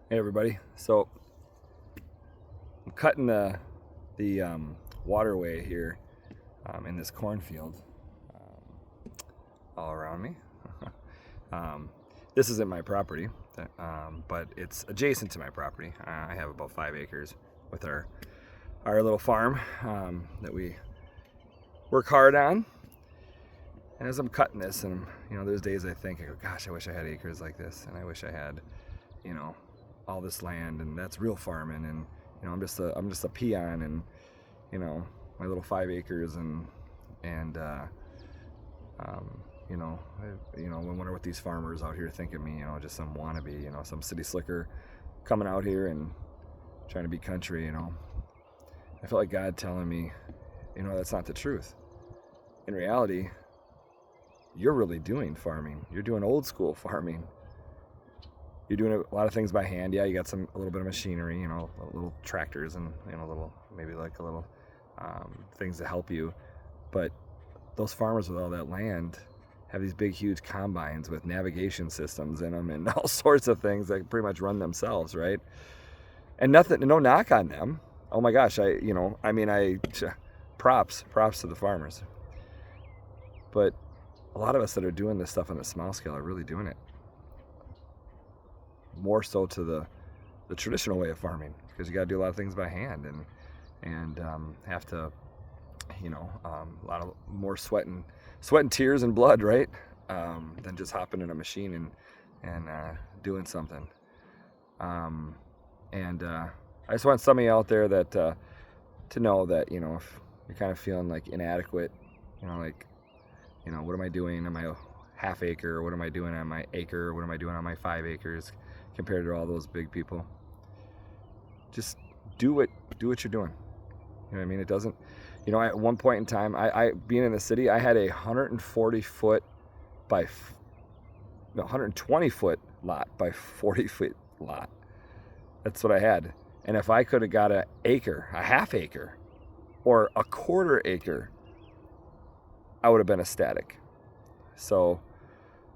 Hey everybody, so I'm cutting the waterway here in this cornfield all around me. um, this isn't my property, but it's adjacent to my property. I have about 5 acres with our little farm that we work hard on. And as I'm cutting this, and there's days I think, I go, gosh, I wish I had acres like this, and I wish I had, all this land, and that's real farming, and I'm just a peon, and my little 5 acres, and I wonder what these farmers out here think of me, just some wannabe, some city slicker coming out here and trying to be country. I felt like God telling me, that's not the truth. In reality, you're really doing farming. You're doing old school farming. You're doing a lot of things by hand. Yeah, you got a little bit of machinery, little tractors and maybe like a little things to help you. But those farmers with all that land have these big, huge combines with navigation systems in them and all sorts of things that pretty much run themselves, right? And no knock on them. Oh my gosh, props to the farmers. But a lot of us that are doing this stuff on a small scale are really doing it more so to the traditional way of farming, because you got to do a lot of things by hand and have to, a lot of more sweat and tears and blood, right? Than just hopping in a machine and doing something. I just want some of you out there that to know that if you're kind of feeling like inadequate, what am I doing on my half acre? What am I doing on my acre? What am I doing on my 5 acres compared to all those big people? Just do what you're doing. You know what I mean? It doesn't, at one point in time, I being in the city, I had a 140 foot by 120 foot lot by 40 foot lot. That's what I had. And if I could have got an acre, a half acre, or a quarter acre, I would have been ecstatic. So,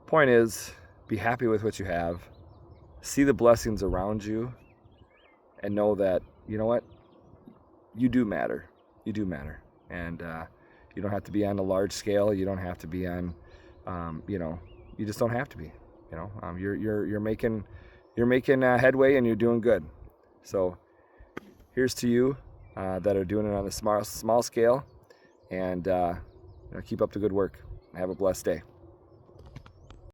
point is, be happy with what you have. See the blessings around you, and know that, you know what? You do matter. You do matter. And you don't have to be on a large scale. You don't have to be on, you just don't have to be. You're making headway, and you're doing good. So here's to you that are doing it on a small scale, and keep up the good work. Have a blessed day.